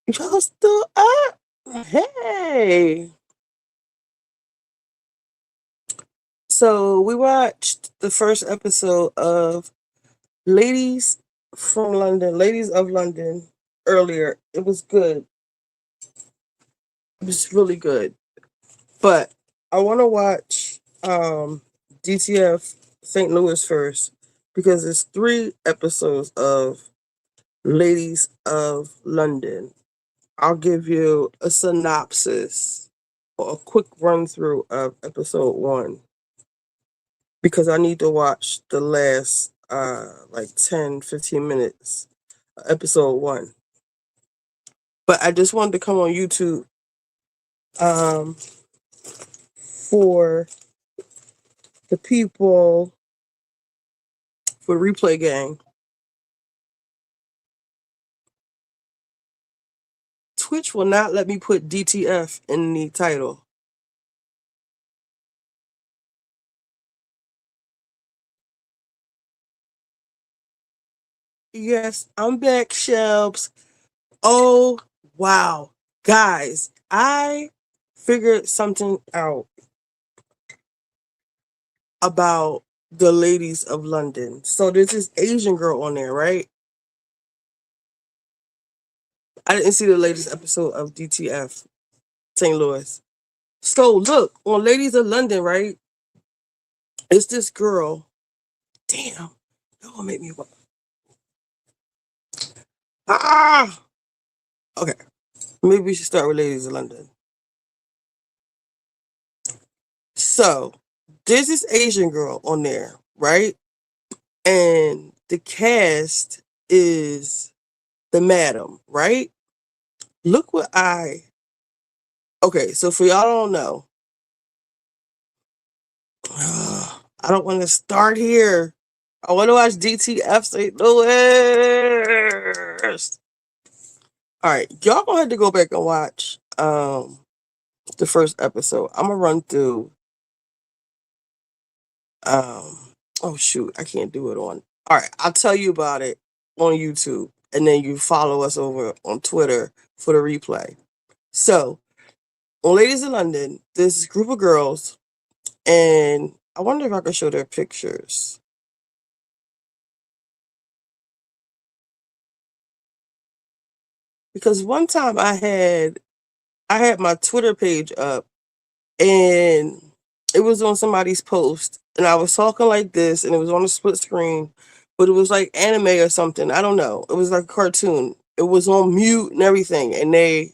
Y'all still up? Hey. So we watched the first episode of Ladies from London, Ladies of London earlier. It was good. It was really good. But I want to watch DTF St. Louis first because it's 3 episodes of Ladies of London. I'll give you a synopsis or a quick run through of episode 1 because I need to watch the last like 10-15 minutes episode 1. But I just wanted to come on YouTube um for the people for Replay Gang. Twitch will not let me put DTF in the title. Yes, I'm back, Shelbs. Oh, wow. Guys, I figured something out about the Ladies of London. So there's this Asian girl on there, right? I didn't see the latest episode of DTF St. Louis. So look, on Ladies of London, right? It's this girl. Damn. Y'all gonna make me what? Ah! Okay. Maybe we should start with Ladies of London. So there's this Asian girl on there, right? And the cast is the madam, right? Look what I. Okay, so for y'all don't know, I don't want to start here. I want to watch DTF St. Louis. All right, y'all gonna have to go back and watch the first episode. I'm gonna run through. Um, oh shoot, I can't do it on. All right, I'll tell you about it on YouTube, and then you follow us over on Twitter for the replay. So, on Ladies in London, there's this group of girls, and I wonder if I can show their pictures. Because one time I had my Twitter page up and it was on somebody's post and I was talking like this and it was on a split screen, but it was like anime or something. I don't know. It was like a cartoon. It was on mute and everything, and they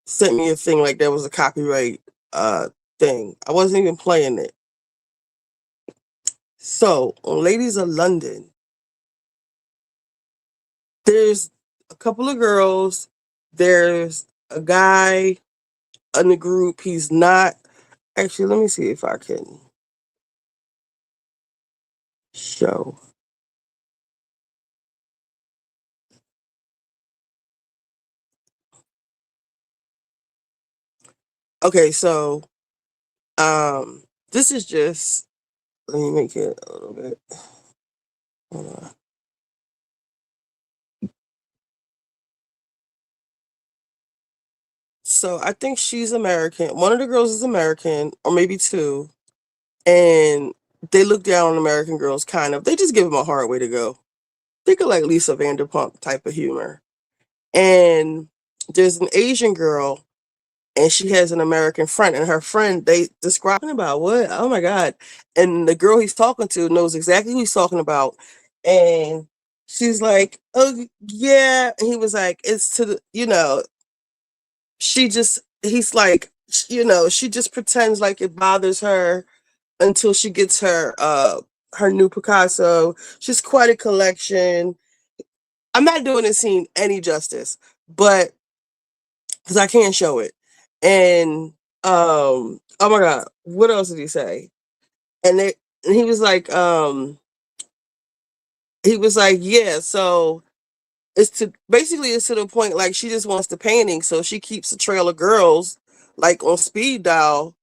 sent me a thing like there was a copyright thing. I wasn't even playing it. So on Ladies of London, there's a couple of girls, there's a guy in the group. He's not actually, let me see if I can show. Okay, so this is just, let me make it a little bit. Hold on. So I think she's American. One of the girls is American, or maybe two, and they look down on American girls kind of. They just give them a hard way to go. Think of like Lisa Vanderpump type of humor. And there's an Asian girl and she has an American friend, and her friend, they describing about what? Oh my God. And the girl he's talking to knows exactly who he's talking about. And she's like, oh yeah. And he was like, it's to the, he's like, she just pretends like it bothers her until she gets her new Picasso. She's quite a collection. I'm not doing this scene any justice, but because I can't show it. And oh my God, what else did he say? And he was like, yeah, so it's to the point like she just wants the painting, so she keeps a trail of girls like on speed dial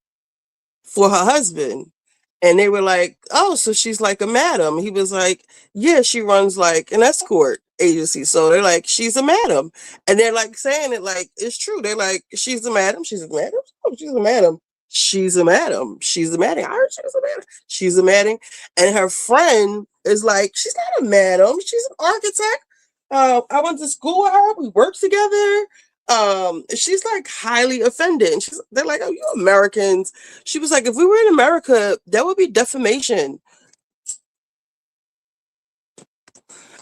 for her husband. And they were like, oh, so she's like a madam. He was like, yeah, she runs like an escort. agency. So they're like, she's a madam. And they're like saying it like it's true. They're like, she's a madam. She's a madam. Oh, she's a madam. She's a madam. She's a madam. I heard she was a madam. She's a madam. And her friend is like, she's not a madam. She's an architect. I went to school with her. We worked together. She's like highly offended. And they're like, oh, you Americans. She was like, if we were in America, that would be defamation.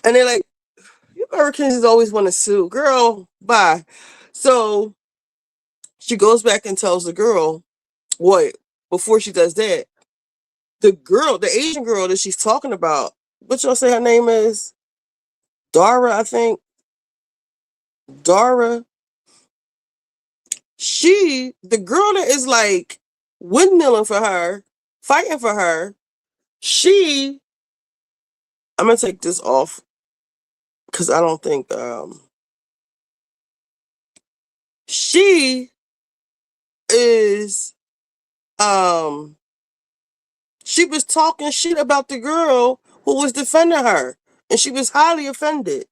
And they're like, you Americans always want to sue. Girl, bye. So she goes back and tells the girl, what, before she does that, the girl, the Asian girl that she's talking about, what y'all say her name is? Dara, I think. Dara. The girl that is like windmilling for her, fighting for her, I'm going to take this off because I don't think, she is, she was talking shit about the girl who was defending her, and she was highly offended.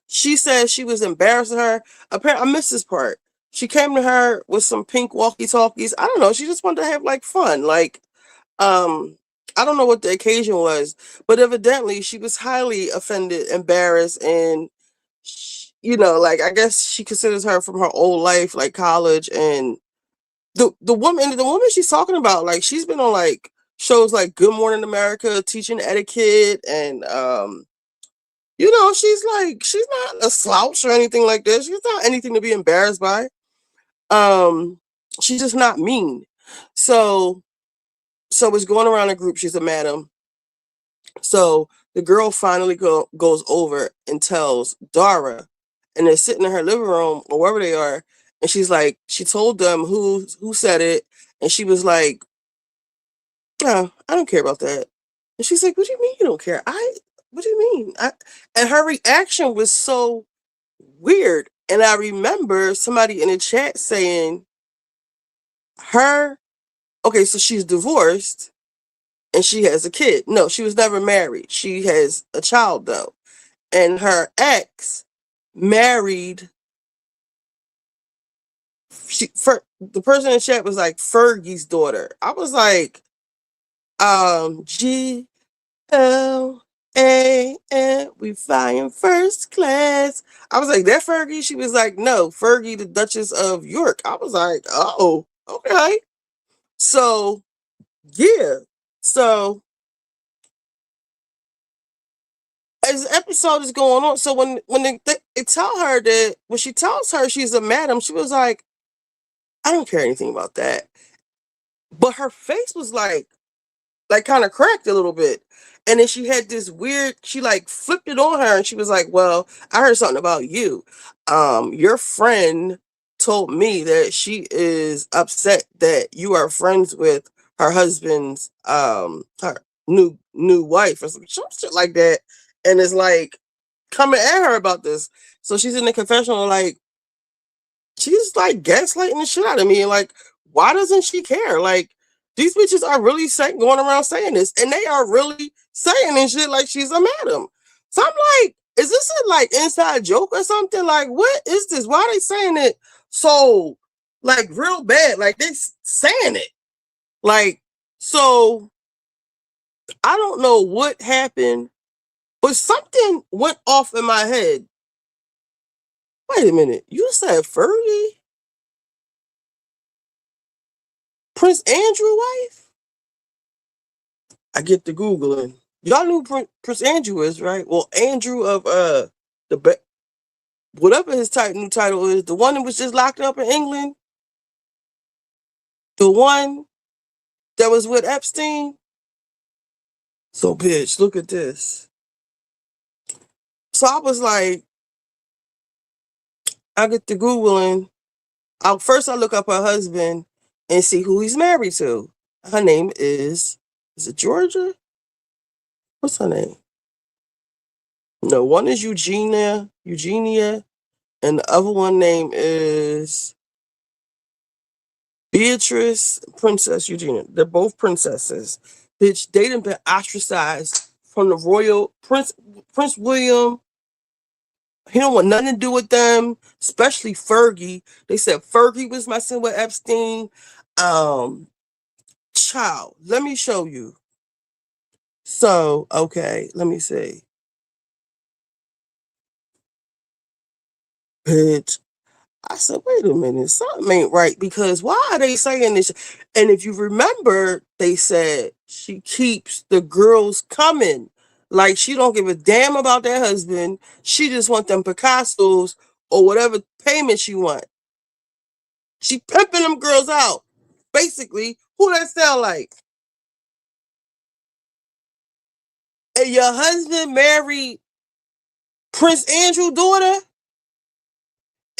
She said she was embarrassing her. Apparently, I missed this part. She came to her with some pink walkie-talkies. I don't know. She just wanted to have like fun. Like, I don't know what the occasion was, but evidently she was highly offended, embarrassed, and like I guess she considers her from her old life, like college, and the woman she's talking about, like she's been on like shows like Good Morning America, teaching etiquette, and she's not a slouch or anything like this. She's not anything to be embarrassed by. She's just not mean. So it's going around the group. She's a madam. So the girl finally goes over and tells Dara, and they're sitting in her living room or wherever they are, and she's like, she told them who said it, and she was like, no, I don't care about that. And she's like, what do you mean you don't care? What do you mean? And her reaction was so weird. And I remember somebody in the chat saying, okay, so she's divorced and she has a kid. No, she was never married. She has a child though. And her ex married, the person in the chat was like Fergie's daughter. I was like, GLAN, we flying first class. I was like, that Fergie? She was like, no, Fergie, the Duchess of York. I was like, oh, okay. So, yeah. So, as the episode is going on, so when they tell her that, when she tells her she's a madam, she was like, I don't care anything about that. But her face was like kind of cracked a little bit. And then she had this weird, she like flipped it on her and she was like, well, I heard something about you. Your friend told me that she is upset that you are friends with her husband's her new wife or some shit like that. And it's like coming at her about this. So she's in the confessional like, she's like gaslighting the shit out of me. And like, why doesn't she care? Like, these bitches are really going around saying this, and they are really saying this shit like she's a madam. So I'm like, is this a like inside joke or something? Like, what is this? Why are they saying it so like real bad? Like they saying it. Like, so I don't know what happened, but something went off in my head. Wait a minute, you said Fergie? Prince Andrew wife? I get to Googling. Y'all knew Prince Andrew is, right? Well, Andrew of whatever his new title is, the one that was just locked up in England, the one that was with Epstein. So, bitch, look at this. So I was like, I get to Googling. First I look up her husband and see who he's married to. Her name is it Georgia? What's her name? No, one is Eugenia, and the other one name is Beatrice, Princess Eugenia. They're both princesses. Bitch, they done been ostracized from the royal Prince William He don't want nothing to do with them, especially Fergie. They said Fergie was messing with Epstein. Um, Child, let me show you. So, okay, let me see. Bitch. I said, wait a minute, something ain't right because why are they saying this? And if you remember, they said she keeps the girls coming. Like she don't give a damn about their husband. She just want them Picassos or whatever payment she want. She pimping them girls out. Basically, who that sound like? And your husband married Prince Andrew's daughter,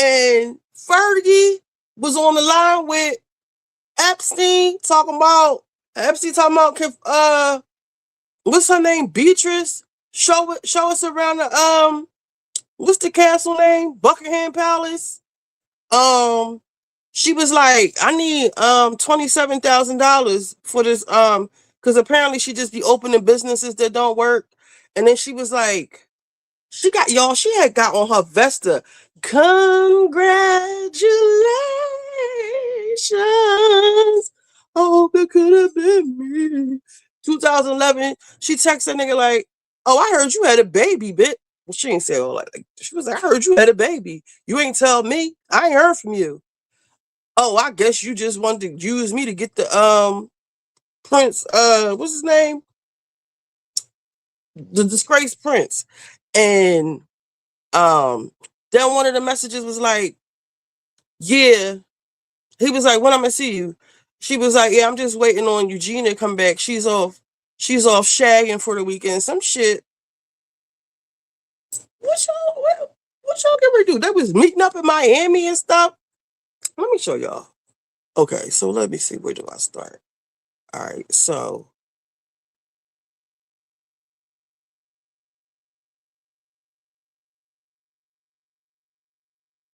and Fergie was on the line with Epstein talking about what's her name? Beatrice. Show us around the what's the castle name? Buckingham Palace. Um she was like, I need $27,000 for this because apparently she just be opening businesses that don't work. And then she was like, she had got on her Vesta. Congratulations. I hope it could have been me. 2011, she texted a nigga like, oh, I heard you had a baby, bitch. Well, she ain't say all that. Like, she was like, I heard you had a baby. You ain't tell me. I ain't heard from you. Oh, I guess you just wanted to use me to get the Prince, what's his name? The disgraced Prince. And then one of the messages was like, yeah. He was like, when I'm gonna see you? She was like, yeah, I'm just waiting on Eugenia to come back. She's off shagging for the weekend. Some shit. What y'all get ready to do? They was meeting up in Miami and stuff. Let me show y'all. Okay, so let me see, where do I start? All right, so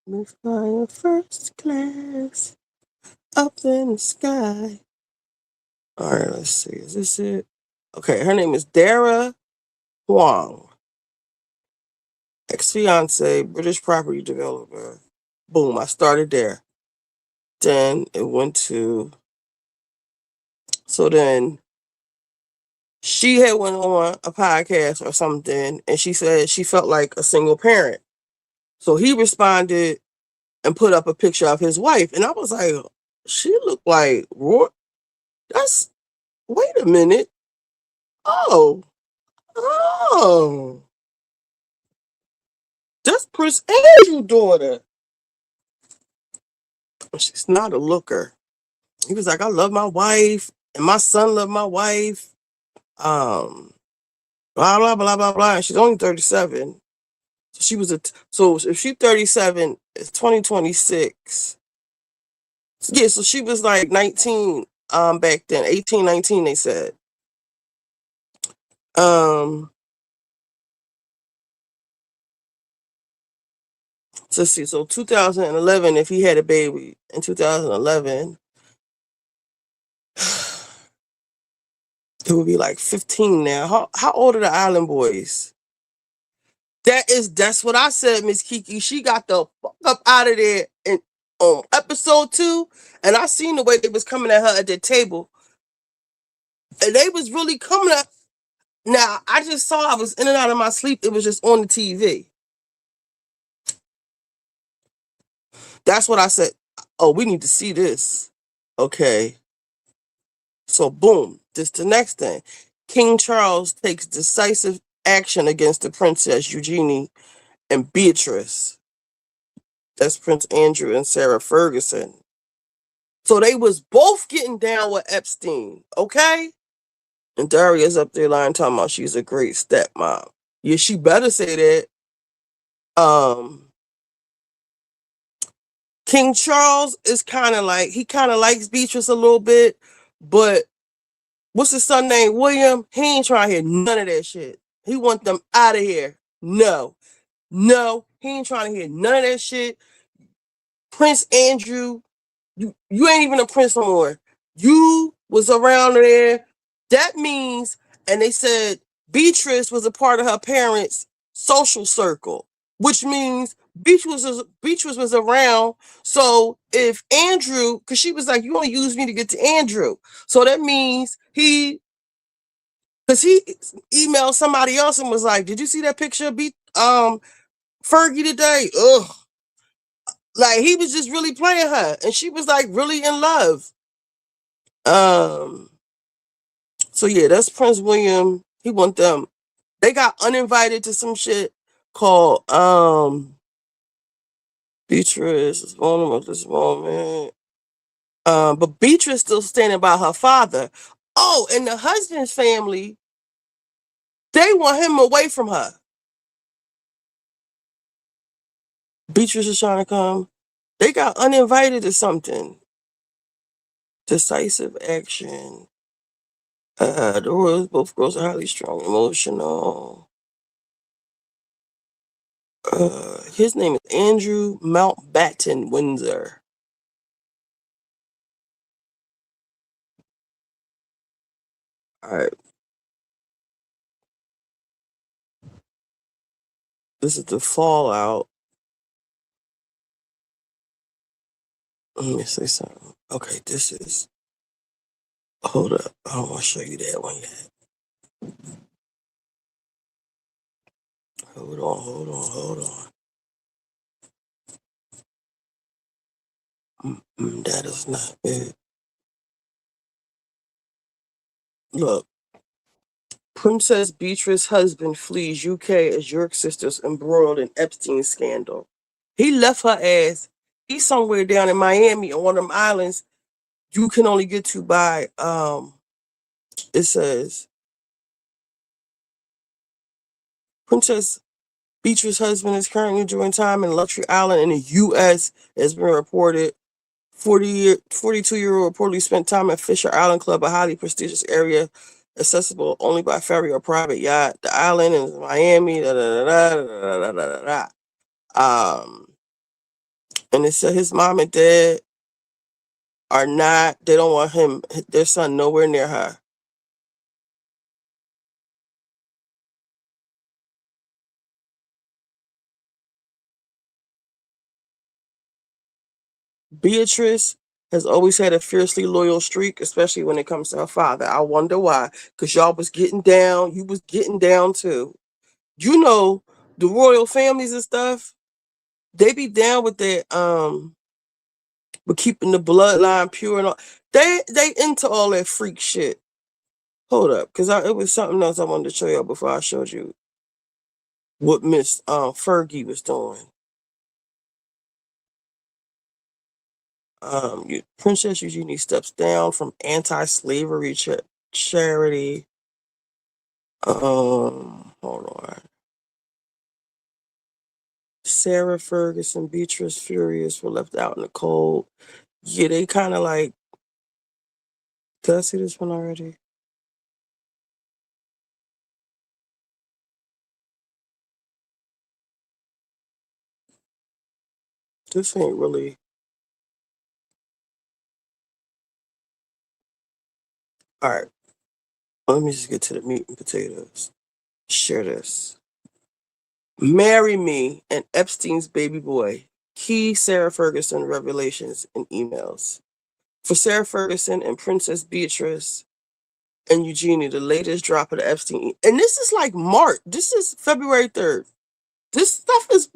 we're flying first class up in the sky. All right, let's see. Is this it? Okay, her name is Dara Huang, ex-fiance, British property developer. Boom, I started there. Then it went to, so then she had went on a podcast or something, and she said she felt like a single parent. So he responded and put up a picture of his wife, and I was like, she looked like Roy. That's, wait a minute. Oh, oh, that's Prince Andrew's daughter. She's not a looker. He was like, I love my wife, and my son loved my wife. Um, blah blah blah blah blah. And she's only 37. So she was so if she's 37, it's 2026. Yeah, so she was like 19 back then, 18, 19, they said. Um so let's see, so 2011, if he had a baby in 2011, it would be like 15 now. How old are the Island Boys? That's what I said, Miss Kiki. She got the fuck up out of there in on episode 2, and I seen the way they was coming at her at the table, and they was really coming at. Now I just saw, I was in and out of my sleep. It was just on the TV. That's what I said. Oh, we need to see this. Okay, so boom, this the next thing. King Charles takes decisive action against the Princess Eugenie and Beatrice. That's Prince Andrew and Sarah Ferguson. So they was both getting down with Epstein, okay? And Daria's up there lying talking about she's a great stepmom. Yeah, she better say that. Um, King Charles is kind of like, he kind of likes Beatrice a little bit, but what's his son named William? He ain't trying to hear none of that shit. He want them out of here. No, no, he ain't trying to hear none of that shit. Prince Andrew, you ain't even a prince no more. You was around there. That means, and they said Beatrice was a part of her parents' social circle. which means Beatrice was around. So if Andrew, because she was like, you only use me to get to Andrew, so that means because he emailed somebody else and was like, did you see that picture of Fergie today? Ugh. Like he was just really playing her, and she was like really in love. Um. So yeah, that's Prince William. He want them. They got uninvited to some shit called Beatrice is on at this moment. But Beatrice still standing by her father. Oh, and the husband's family, they want him away from her. Beatrice is trying to come. They got uninvited to something. Decisive action. The Royals both girls are highly strong, emotional. His name is Andrew Mountbatten Windsor. All right. This is the fallout. Let me say something. Okay, this is. Hold up. I don't want to show you that one yet. Hold on. That is not it. Look, Princess Beatrice's husband flees UK as York sisters embroiled in Epstein scandal. He left her ass. He's somewhere down in Miami on one of them islands you can only get to by it says Princess Beatrice's husband is currently enjoying time in luxury island in the US has been reported. 42-year-old reportedly spent time at Fisher Island Club, a highly prestigious area accessible only by ferry or private yacht. The island is Miami. Da, da, da, da, da, da, da, da. And it said his mom and dad are not. They don't want their son, nowhere near her. Beatrice has always had a fiercely loyal streak, especially when it comes to her father. I wonder why. Because y'all was getting down. You was getting down too. You know, the royal families and stuff, they be down with with keeping the bloodline pure and all. They into all that freak shit. Hold up, because it was something else I wanted to show y'all before I showed you what Miss Fergie was doing. Princess Eugenie steps down from anti-slavery charity. Hold on. Sarah Ferguson, Beatrice Furious were left out in the cold. Yeah, they kind of like. Did I see this one already? This ain't really. All right. Let me just get to the meat and potatoes. Share this. Marry Me and Epstein's baby boy. Key Sarah Ferguson revelations and emails. For Sarah Ferguson and Princess Beatrice and Eugenie, the latest drop of the Epstein. And this is like March. This is February 3rd. This stuff this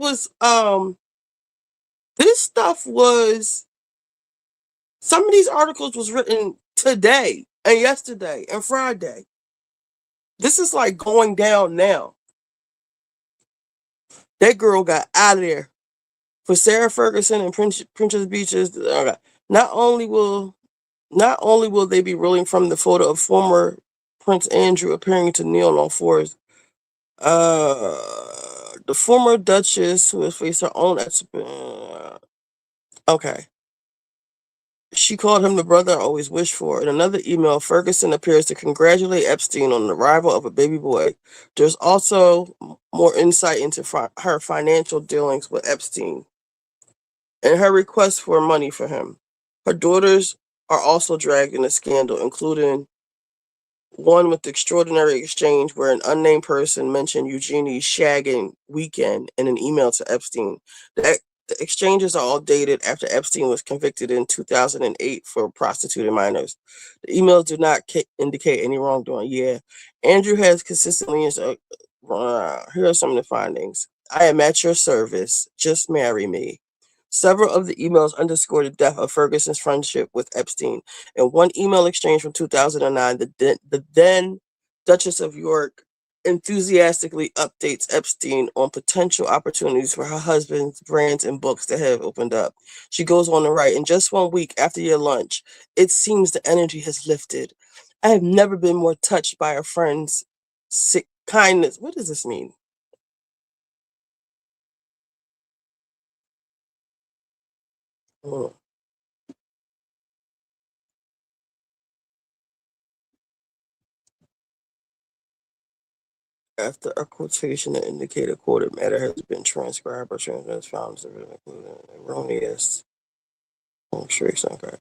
stuff was some of these articles was written today and yesterday and Friday. This is like going down now. That girl got out of there. For Sarah Ferguson and Princess Beaches, not only will they be rolling from the photo of former Prince Andrew appearing to kneel on fours, the former Duchess who has faced her own okay. She called him the brother I always wished for. In another email, Ferguson appears to congratulate Epstein on the arrival of a baby boy. There's also more insight into her financial dealings with Epstein and her request for money for him. Her daughters are also dragged in the scandal, including One with the extraordinary exchange where an unnamed person mentioned Eugenie's shagging weekend in an email to Epstein. The exchanges are all dated after Epstein was convicted in 2008 for prostituting minors. The emails do not indicate any wrongdoing. Yeah, Andrew has consistently. Here are some of the findings. I am at your service. Just marry me. Several of the emails underscore the depth of Ferguson's friendship with Epstein. In one email exchange from 2009, the then Duchess of York enthusiastically updates Epstein on potential opportunities for her husband's brands and books that have opened up. She goes on to write, in just 1 week after your lunch, it seems the energy has lifted. I have never been more touched by a friend's kindness. What does this mean? Mm. After a quotation that indicated a quoted matter has been transcribed or transmitted found to be erroneous punctuation. Okay.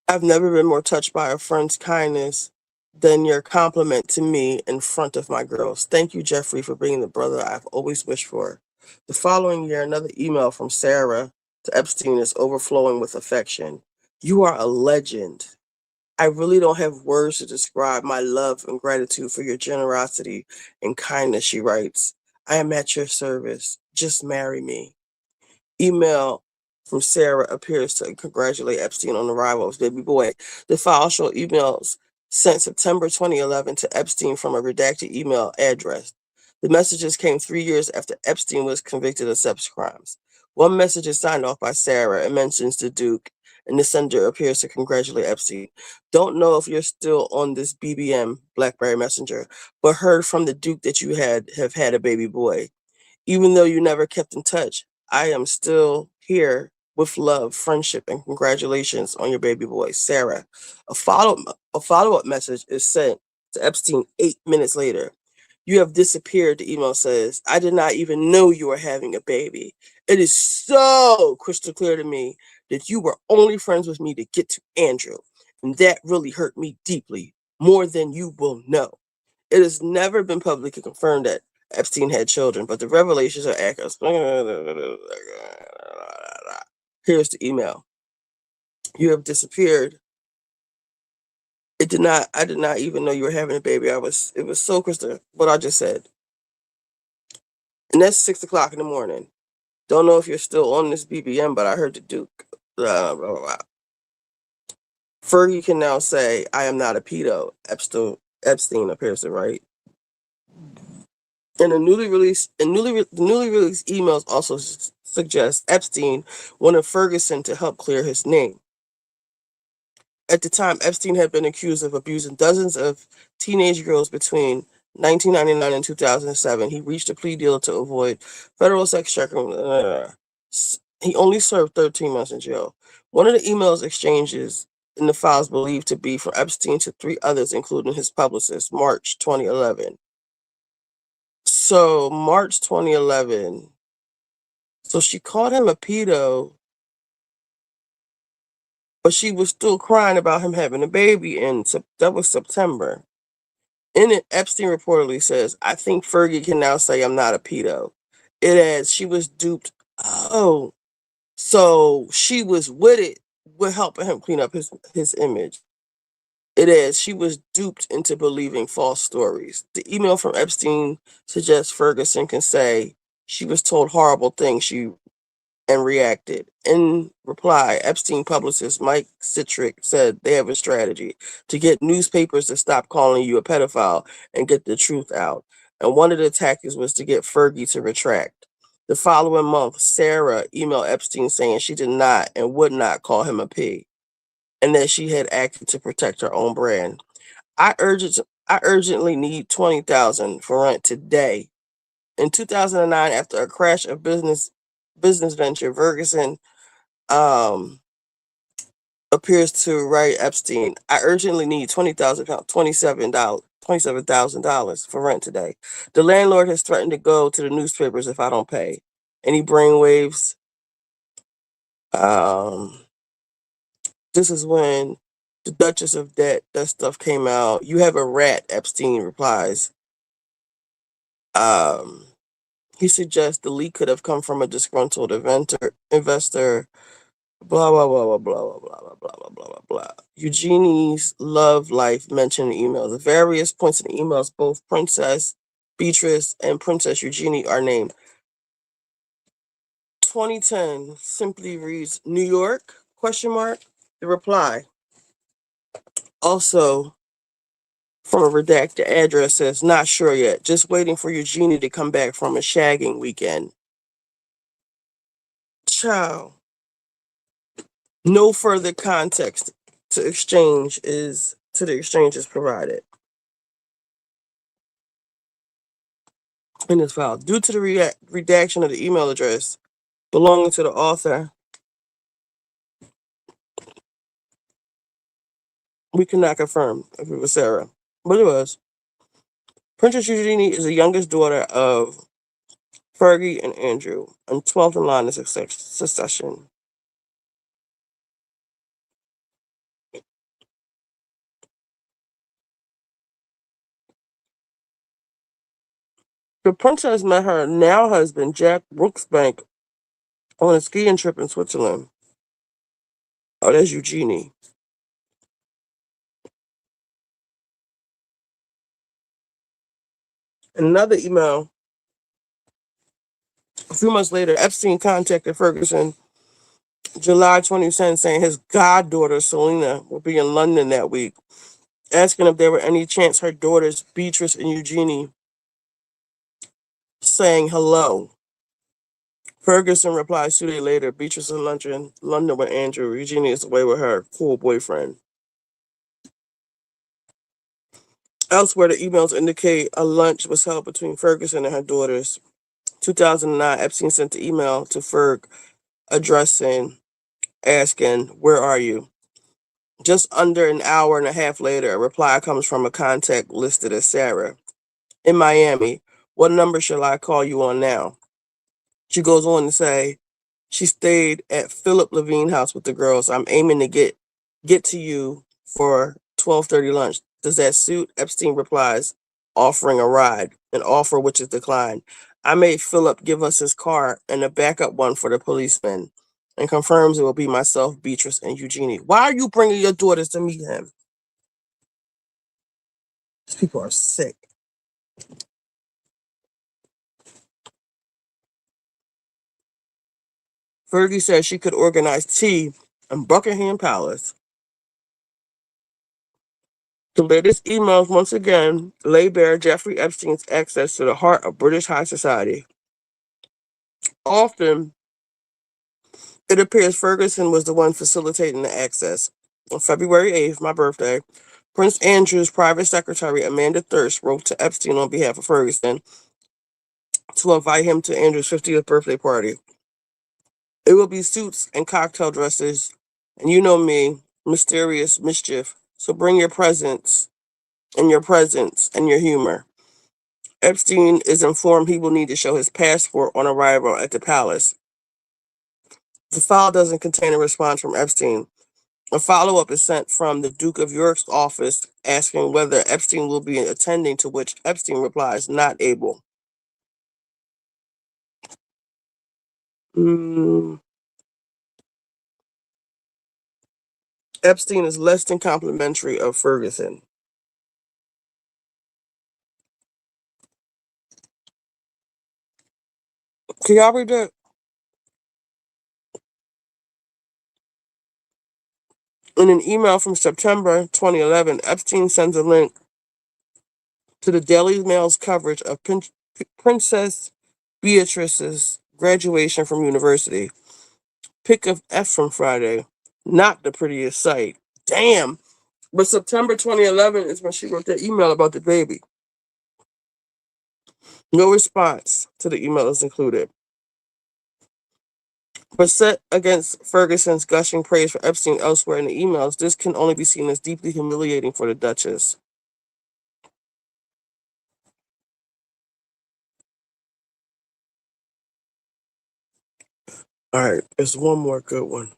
I've never been more touched by a friend's kindness than your compliment to me in front of my girls. Thank you, Jeffrey, for being the brother I've always wished for. The following year, another email from Sarah to Epstein is overflowing with affection. You are a legend. I really don't have words to describe my love and gratitude for your generosity and kindness, she writes. I am at your service. Just marry me. Email from Sarah appears to congratulate Epstein on the arrival of his baby boy. The file show emails sent September 2011 to Epstein from a redacted email address. The messages came 3 years after Epstein was convicted of sex crimes. One message is signed off by Sarah and mentions the Duke, and the sender appears to congratulate Epstein. Don't know if you're still on this BBM, Blackberry Messenger, but heard from the Duke that you have had a baby boy. Even though you never kept in touch, I am still here with love, friendship, and congratulations on your baby boy, Sarah. A follow a follow-up message is sent to Epstein 8 minutes later. You have disappeared, the email says. I did not even know you were having a baby. It is so crystal clear to me that you were only friends with me to get to Andrew. And that really hurt me deeply, more than you will know. It has never been publicly confirmed that Epstein had children, but the revelations are accurate. Here's the email. You have disappeared. I did not even know you were having a baby. It was so crystal what I just said. And that's 6 o'clock in the morning. Don't know if you're still on this BBM, but I heard the Duke. Blah, blah, blah, blah. Fergie can now say, I am not a pedo. Epstein appears to write. And the newly released emails also suggest Epstein wanted Ferguson to help clear his name. At the time, Epstein had been accused of abusing dozens of teenage girls between 1999 and 2007. He reached a plea deal to avoid federal sex trafficking. He only served 13 months in jail. One of the emails exchanges in the files believed to be from Epstein to three others, including his publicist, March 2011. So, March 2011. So she called him a pedo, but she was still crying about him having a baby, and that was September. In it, Epstein reportedly says, I think Fergie can now say I'm not a pedo. It adds, she was duped. Oh, so she was with it, with helping him clean up his image. It adds, she was duped into believing false stories. The email from Epstein suggests Ferguson can say she was told horrible things and reacted. In reply, Epstein publicist Mike Citrick said they have a strategy to get newspapers to stop calling you a pedophile and get the truth out. And one of the tactics was to get Fergie to retract. The following month, Sarah emailed Epstein saying she did not and would not call him a pig, and that she had acted to protect her own brand. I urgently need 20,000 for rent today. In 2009, after a crash of business venture, Ferguson um, appears to write Epstein, I urgently need £20,000, $27,000 for rent today. The landlord has threatened to go to the newspapers if I don't pay. Any brainwaves? Um, this is when The Duchess of Debt, that stuff came out. You have a rat, Epstein replies. Um, he suggests the leak could have come from a disgruntled investor. Blah blah blah blah blah blah blah blah blah blah blah blah. Eugenie's love life mentioned in emails. At various points in the emails, both Princess Beatrice and Princess Eugenie are named. 2010 simply reads New York? Question mark. The reply, also from a redacted address, says not sure yet. Just waiting for Eugenie to come back from a shagging weekend. Ciao. No further context to the exchange is provided in this file. Due to the redaction of the email address belonging to the author, we cannot confirm if it was Sarah, but it was. Princess Eugenie is the youngest daughter of Fergie and Andrew, and 12th in line of succession. The princess met her now husband, Jack Brooksbank, on a skiing trip in Switzerland. Oh, that's Eugenie. In another email, a few months later, Epstein contacted Ferguson July 2010 saying his goddaughter, Selena, will be in London that week, asking if there were any chance her daughters, Beatrice and Eugenie, saying hello. Ferguson replies 2 days later, Beatrice in London with Andrew. Eugenie is away with her cool boyfriend. Elsewhere, the emails indicate a lunch was held between Ferguson and her daughters. 2009, Epstein sent the email to Ferg addressing, asking, "Where are you?" Just under an hour and a half later, a reply comes from a contact listed as Sarah. In Miami, what number shall I call you on now? She goes on to say, she stayed at Philip Levine house with the girls. I'm aiming to get to you for 12:30 lunch. Does that suit? Epstein replies, offering a ride, an offer which is declined. I made Philip give us his car and a backup one for the policeman, and confirms it will be myself, Beatrice, and Eugenie. Why are you bringing your daughters to meet him? These people are sick. Fergie said she could organize tea in Buckingham Palace. The latest emails once again lay bare Jeffrey Epstein's access to the heart of British high society. Often, it appears Ferguson was the one facilitating the access. On February 8th, my birthday, Prince Andrew's private secretary, Amanda Thirst, wrote to Epstein on behalf of Ferguson to invite him to Andrew's 50th birthday party. It will be suits and cocktail dresses, and you know me, mysterious mischief. So bring your presents and your humor. Epstein is informed he will need to show his passport on arrival at the palace. The file doesn't contain a response from Epstein. A follow-up is sent from the Duke of York's office asking whether Epstein will be attending, to which Epstein replies, not able. Epstein is less than complimentary of Ferguson. Can y'all read that? In an email from September 2011, Epstein sends a link to the Daily Mail's coverage of Princess Beatrice's graduation from university. Pick of F from Friday. Not the prettiest sight. Damn. But September 2011 is when she wrote that email about the baby. No response to the email is included. But set against Ferguson's gushing praise for Epstein elsewhere in the emails, this can only be seen as deeply humiliating for the Duchess. All right, there's one more good one.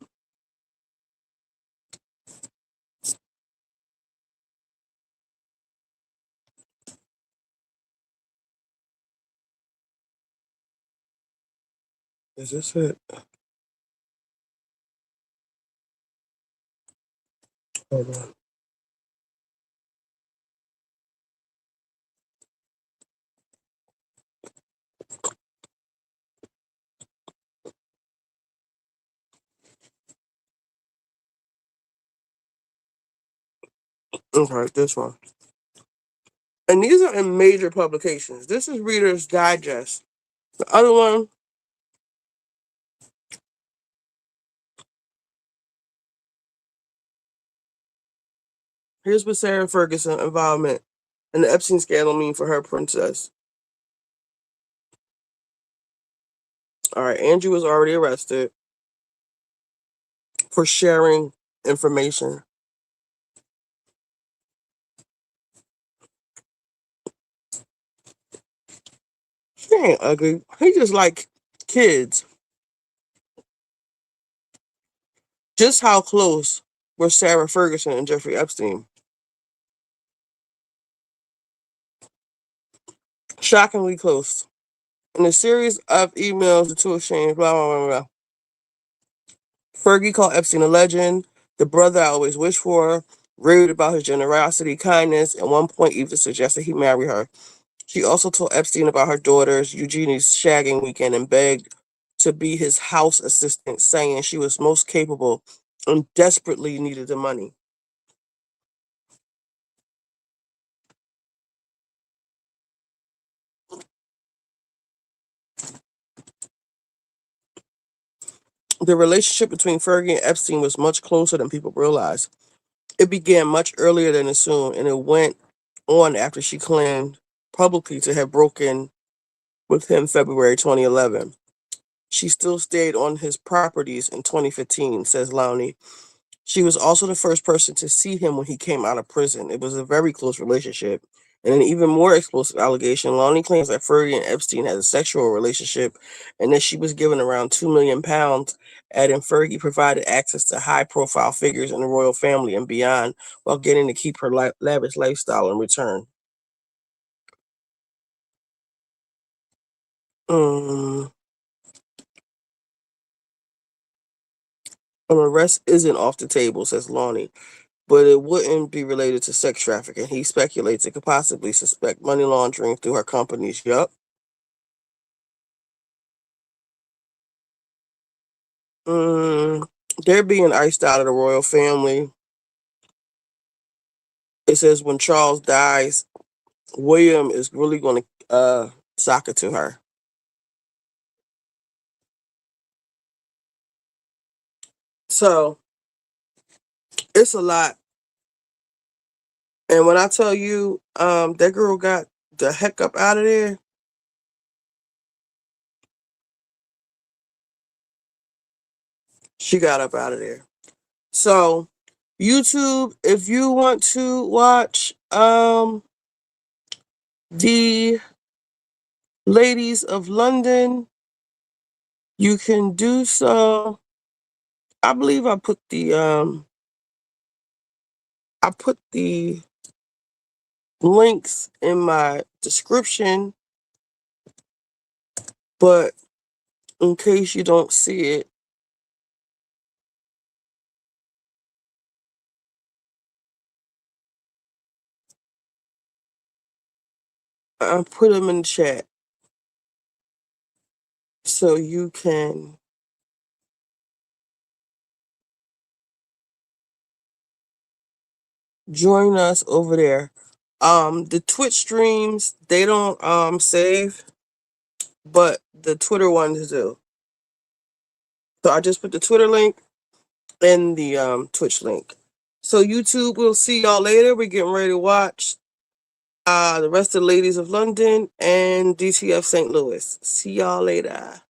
Is this it? Hold on. Okay, this one. And these are in major publications. This is Reader's Digest. The other one, here's what Sarah Ferguson involvement in the Epstein scandal mean for her princess. All right, Andrew was already arrested for sharing information. She ain't ugly. He just like kids. Just how close were Sarah Ferguson and Jeffrey Epstein? Shockingly close. In a series of emails, the two exchanged, blah, blah, blah, blah. Fergie called Epstein a legend, the brother I always wished for, raved about his generosity, kindness, and at one point even suggested he marry her. She also told Epstein about her daughter's Eugenie's shagging weekend and begged to be his house assistant, saying she was most capable and desperately needed the money. The relationship between Fergie and Epstein was much closer than people realized. It began much earlier than assumed, and it went on after she claimed publicly to have broken with him February 2011. She still stayed on his properties in 2015, says Lowney. She was also the first person to see him when he came out of prison. It was a very close relationship. And an even more explosive allegation, Lowney claims that Fergie and Epstein had a sexual relationship and that she was given around £2 million, adding Fergie provided access to high-profile figures in the royal family and beyond while getting to keep her lavish lifestyle in return. Um, an arrest isn't off the table, says Lowney, but it wouldn't be related to sex trafficking. He speculates it could possibly suspect money laundering through her companies. Yup. Mm, they're being iced out of the royal family. It says when Charles dies, William is really going to sock it to her. So it's a lot. And when I tell you that girl got the heck up out of there, she got up out of there. So YouTube, if you want to watch the Ladies of London, you can do so. I believe I put the links in my description, but in case you don't see it, I put them in the chat so you can join us over there. The Twitch streams, they don't save, but the Twitter ones do. So I just put the Twitter link and the Twitch link. So YouTube, we'll see y'all later. We're getting ready to watch the rest of the Ladies of London and DTF St. Louis. See y'all later.